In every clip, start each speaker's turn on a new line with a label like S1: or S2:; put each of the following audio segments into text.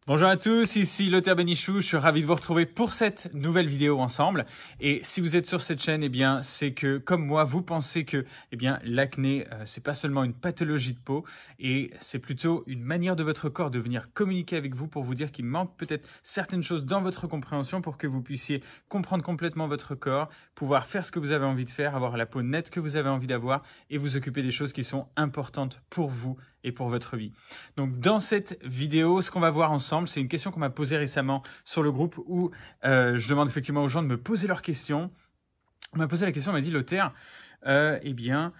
S1: Bonjour à tous, ici Lothar Bénichou, je suis ravi de vous retrouver pour cette nouvelle vidéo ensemble. Et si vous êtes sur cette chaîne, eh bien, c'est que, comme moi, vous pensez que, eh bien, l'acné, c'est pas seulement une pathologie de peau, et c'est plutôt une manière de votre corps de venir communiquer avec vous pour vous dire qu'il manque peut-être certaines choses dans votre compréhension pour que vous puissiez comprendre complètement votre corps, pouvoir faire ce que vous avez envie de faire, avoir la peau nette que vous avez envie d'avoir et vous occuper des choses qui sont importantes pour vous et pour votre vie. Donc dans cette vidéo, ce qu'on va voir ensemble, c'est une question qu'on m'a posée récemment sur le groupe où je demande effectivement aux gens de me poser leurs questions. On m'a posé la question, on m'a dit Lothar, eh bien,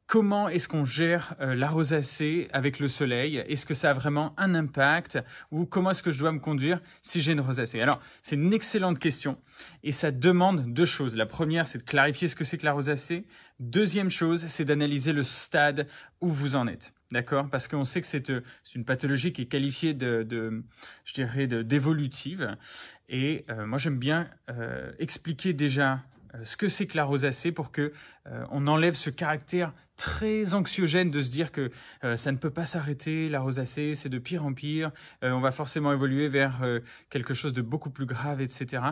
S1: comment est-ce qu'on gère la rosacée avec le soleil? Est-ce que ça a vraiment un impact? Ou comment est-ce que je dois me conduire si j'ai une rosacée? Alors, c'est une excellente question et ça demande deux choses. La première, c'est de clarifier ce que c'est que la rosacée. Deuxième chose, c'est d'analyser le stade où vous en êtes. D'accord? Parce qu'on sait que c'est une pathologie qui est qualifiée d'évolutive. Et moi, j'aime bien expliquer déjà ce que c'est que la rosacée pour que on enlève ce caractère très anxiogène de se dire que ça ne peut pas s'arrêter, la rosacée, c'est de pire en pire, on va forcément évoluer vers quelque chose de beaucoup plus grave, etc.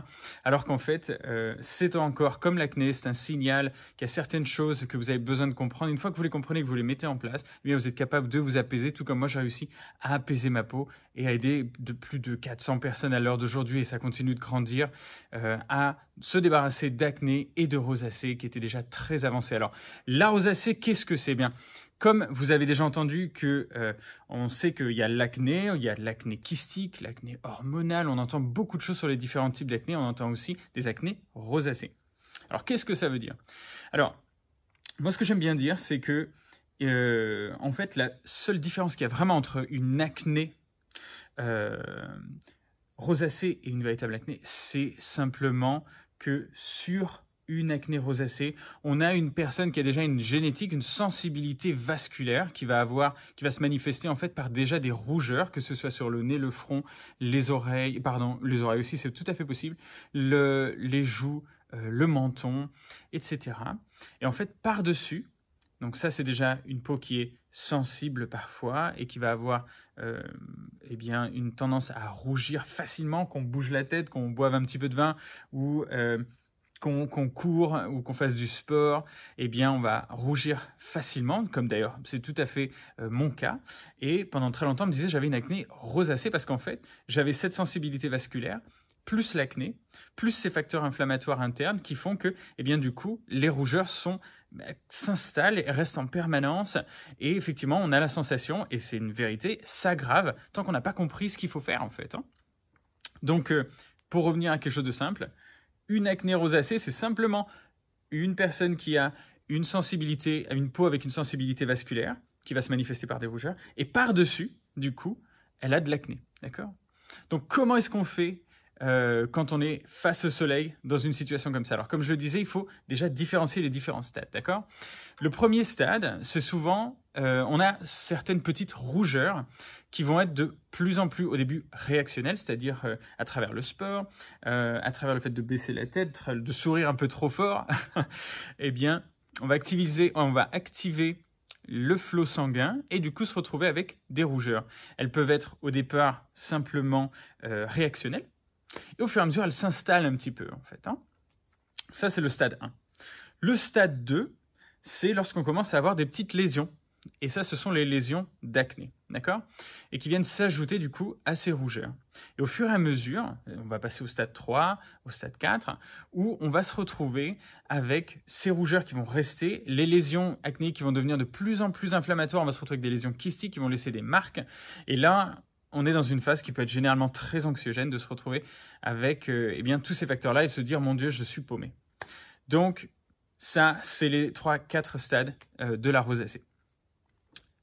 S1: Alors qu'en fait, c'est encore comme l'acné, c'est un signal qu'il y a certaines choses que vous avez besoin de comprendre. Une fois que vous les comprenez, que vous les mettez en place, eh bien vous êtes capable de vous apaiser, tout comme moi j'ai réussi à apaiser ma peau et à aider de plus de 400 personnes à l'heure d'aujourd'hui, et ça continue de grandir, à se débarrasser d'acné et de rosacée qui étaient déjà très avancées. Alors, la rosacée, qu'est-ce que c'est? Bien, comme vous avez déjà entendu que on sait qu'il y a l'acné, il y a l'acné kystique, l'acné hormonal, on entend beaucoup de choses sur les différents types d'acné, on entend aussi des acnés rosacées. Alors, qu'est-ce que ça veut dire? Alors, moi, ce que j'aime bien dire, c'est que, en fait, la seule différence qu'il y a vraiment entre une acné rosacée et une véritable acné, c'est simplement que sur une acné rosacée, on a une personne qui a déjà une génétique, une sensibilité vasculaire qui va se manifester en fait par déjà des rougeurs, que ce soit sur le nez, le front, les oreilles aussi, c'est tout à fait possible, les joues, le menton, etc. Et en fait, par-dessus, donc ça, c'est déjà une peau qui est sensible parfois et qui va avoir eh bien, une tendance à rougir facilement, qu'on bouge la tête, qu'on boive un petit peu de vin ou qu'on court ou qu'on fasse du sport, eh bien, on va rougir facilement, comme d'ailleurs, c'est tout à fait mon cas. Et pendant très longtemps, on me disait j'avais une acné rosacée parce qu'en fait, j'avais cette sensibilité vasculaire, plus l'acné, plus ces facteurs inflammatoires internes qui font que, eh bien, du coup, les rougeurs s'installent et restent en permanence. Et effectivement, on a la sensation, et c'est une vérité, s'aggrave tant qu'on n'a pas compris ce qu'il faut faire, en fait. Donc, pour revenir à quelque chose de simple, une acné rosacée, c'est simplement une personne qui a une sensibilité, une peau avec une sensibilité vasculaire, qui va se manifester par des rougeurs, et par-dessus, du coup, elle a de l'acné, d'accord? Donc, comment est-ce qu'on fait quand on est face au soleil dans une situation comme ça? Alors, comme je le disais, il faut déjà différencier les différents stades, d'accord? Le premier stade, c'est souvent, on a certaines petites rougeurs qui vont être de plus en plus, au début, réactionnelles, c'est-à-dire à travers le sport, à travers le fait de baisser la tête, de sourire un peu trop fort, eh bien, on va activer le flot sanguin et du coup se retrouver avec des rougeurs. Elles peuvent être au départ simplement réactionnelles, et au fur et à mesure, elle s'installe un petit peu, en fait. Ça, c'est le stade 1. Le stade 2, c'est lorsqu'on commence à avoir des petites lésions. Et ça, ce sont les lésions d'acné, d'accord? Et qui viennent s'ajouter, du coup, à ces rougeurs. Et au fur et à mesure, on va passer au stade 3, au stade 4, où on va se retrouver avec ces rougeurs qui vont rester, les lésions acné qui vont devenir de plus en plus inflammatoires, on va se retrouver avec des lésions kystiques qui vont laisser des marques. Et là, on est dans une phase qui peut être généralement très anxiogène de se retrouver avec eh bien, tous ces facteurs-là et se dire « Mon Dieu, je suis paumé ». Donc, ça, c'est les 3-4 stades de la rosacée.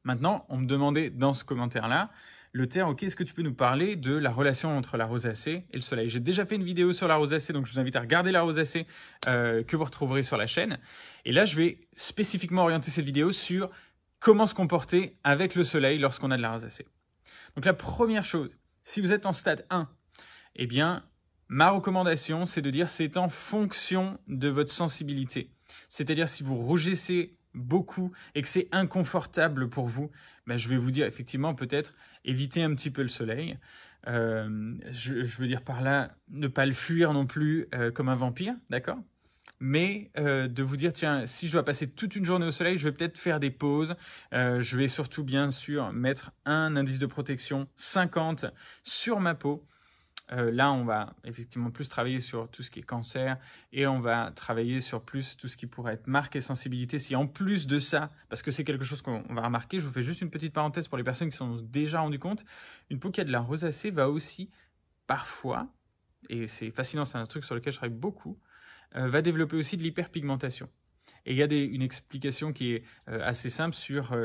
S1: Maintenant, on me demandait dans ce commentaire-là, Lothar, ok, est-ce que tu peux nous parler de la relation entre la rosacée et le soleil? J'ai déjà fait une vidéo sur la rosacée, donc je vous invite à regarder la rosacée que vous retrouverez sur la chaîne. Et là, je vais spécifiquement orienter cette vidéo sur comment se comporter avec le soleil lorsqu'on a de la rosacée. Donc la première chose, si vous êtes en stade 1, eh bien, ma recommandation, c'est de dire c'est en fonction de votre sensibilité. C'est-à-dire si vous rougissez beaucoup et que c'est inconfortable pour vous, ben, je vais vous dire effectivement peut-être éviter un petit peu le soleil. Je veux dire par là, ne pas le fuir non plus comme un vampire, d'accord? Mais de vous dire, tiens, si je dois passer toute une journée au soleil, je vais peut-être faire des pauses. Je vais surtout, bien sûr, mettre un indice de protection 50 sur ma peau. Là, on va effectivement plus travailler sur tout ce qui est cancer et on va travailler sur plus tout ce qui pourrait être marque et sensibilité. Si en plus de ça, parce que c'est quelque chose qu'on va remarquer, je vous fais juste une petite parenthèse pour les personnes qui se sont déjà rendues compte, une peau qui a de la rosacée va aussi parfois, et c'est fascinant, c'est un truc sur lequel je travaille beaucoup, va développer aussi de l'hyperpigmentation. Et il y a une explication qui est assez simple sur...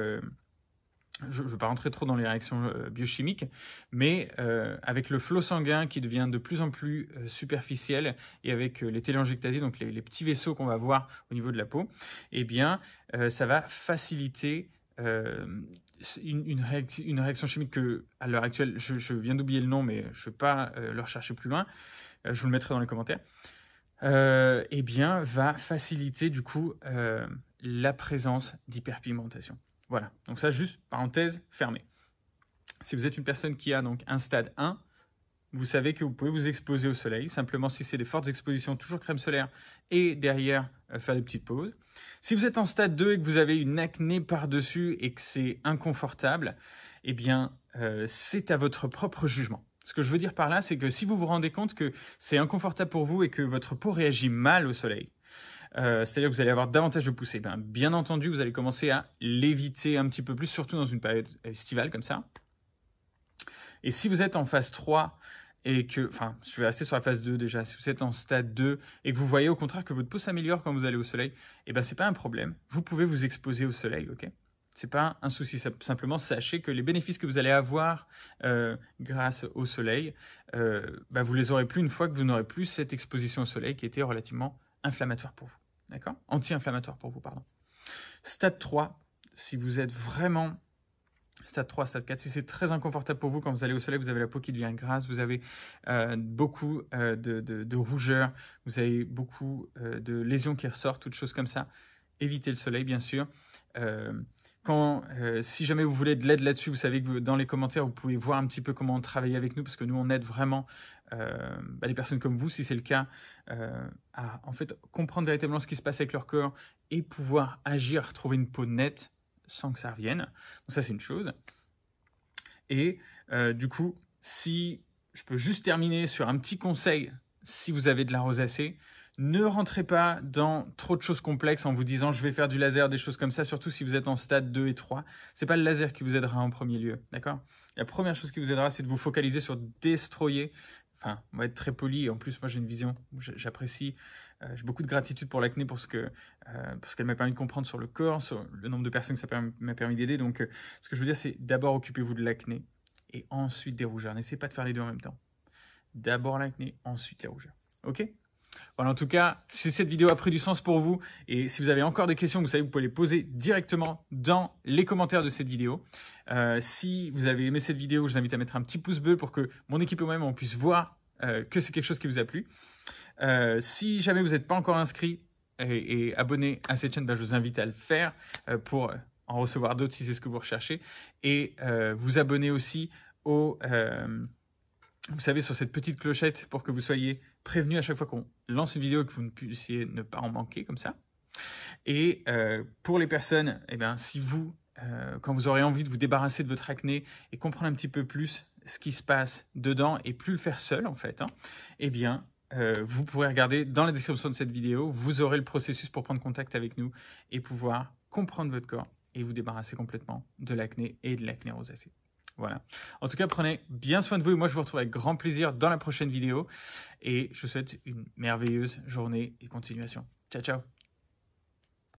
S1: je ne vais pas rentrer trop dans les réactions biochimiques, mais avec le flot sanguin qui devient de plus en plus superficiel et avec les téléangiectasies, donc les petits vaisseaux qu'on va voir au niveau de la peau, eh bien, ça va faciliter une réaction chimique que, à l'heure actuelle, je viens d'oublier le nom, mais je ne vais pas le rechercher plus loin, je vous le mettrai dans les commentaires, eh bien, va faciliter du coup la présence d'hyperpigmentation. Voilà, donc ça, juste parenthèse fermée. Si vous êtes une personne qui a donc un stade 1, vous savez que vous pouvez vous exposer au soleil. Simplement, si c'est des fortes expositions, toujours crème solaire et derrière, faire des petites pauses. Si vous êtes en stade 2 et que vous avez une acné par-dessus et que c'est inconfortable, eh bien, c'est à votre propre jugement. Ce que je veux dire par là, c'est que si vous vous rendez compte que c'est inconfortable pour vous et que votre peau réagit mal au soleil, c'est-à-dire que vous allez avoir davantage de poussées, bien entendu, vous allez commencer à l'éviter un petit peu plus, surtout dans une période estivale comme ça. Et si vous êtes en phase 3 et que, enfin, je vais rester sur la phase 2 déjà, si vous êtes en stade 2 et que vous voyez au contraire que votre peau s'améliore quand vous allez au soleil, eh ben, c'est pas un problème. Vous pouvez vous exposer au soleil, ok? C'est pas un souci, simplement sachez que les bénéfices que vous allez avoir grâce au soleil, vous les aurez plus une fois que vous n'aurez plus cette exposition au soleil qui était relativement inflammatoire pour vous. D'accord? Anti-inflammatoire pour vous, pardon. Stade 3, si vous êtes vraiment... Stade 3, stade 4, si c'est très inconfortable pour vous quand vous allez au soleil, vous avez la peau qui devient grasse, vous avez beaucoup de rougeur, vous avez beaucoup de lésions qui ressortent, toutes choses comme ça. Évitez le soleil, bien sûr. Si jamais vous voulez de l'aide là-dessus, vous savez que dans les commentaires, vous pouvez voir un petit peu comment travailler avec nous, parce que nous, on aide vraiment les personnes comme vous, si c'est le cas, à en fait comprendre véritablement ce qui se passe avec leur corps et pouvoir agir, trouver une peau nette sans que ça revienne. Donc ça, c'est une chose. Et du coup, si je peux juste terminer sur un petit conseil, si vous avez de la rosacée, ne rentrez pas dans trop de choses complexes en vous disant je vais faire du laser, des choses comme ça, surtout si vous êtes en stade 2 et 3. C'est pas le laser qui vous aidera en premier lieu, d'accord? La première chose qui vous aidera, c'est de vous focaliser sur destroyer. Enfin, on va être très poli, et en plus, moi j'ai une vision, j'apprécie, j'ai beaucoup de gratitude pour l'acné, pour ce qu'elle m'a permis de comprendre sur le corps, sur le nombre de personnes que ça m'a permis d'aider. Donc, ce que je veux dire, c'est d'abord occupez-vous de l'acné, et ensuite des rougeurs. N'essayez pas de faire les deux en même temps. D'abord l'acné, ensuite les rougeurs. Ok? Voilà, en tout cas, si cette vidéo a pris du sens pour vous, et si vous avez encore des questions, vous savez, vous pouvez les poser directement dans les commentaires de cette vidéo. Si vous avez aimé cette vidéo, je vous invite à mettre un petit pouce bleu pour que mon équipe et moi-même, on puisse voir que c'est quelque chose qui vous a plu. Si jamais vous n'êtes pas encore inscrit et abonné à cette chaîne, je vous invite à le faire pour en recevoir d'autres si c'est ce que vous recherchez. Et vous abonner aussi au... vous savez, sur cette petite clochette pour que vous soyez prévenu à chaque fois qu'on lance une vidéo et que vous ne puissiez ne pas en manquer comme ça. Et pour les personnes, si vous, quand vous aurez envie de vous débarrasser de votre acné et comprendre un petit peu plus ce qui se passe dedans et plus le faire seul en fait, vous pourrez regarder dans la description de cette vidéo, vous aurez le processus pour prendre contact avec nous et pouvoir comprendre votre corps et vous débarrasser complètement de l'acné et de l'acné rosacée. Voilà. En tout cas, prenez bien soin de vous et moi je vous retrouve avec grand plaisir dans la prochaine vidéo et je vous souhaite une merveilleuse journée et continuation. Ciao, ciao.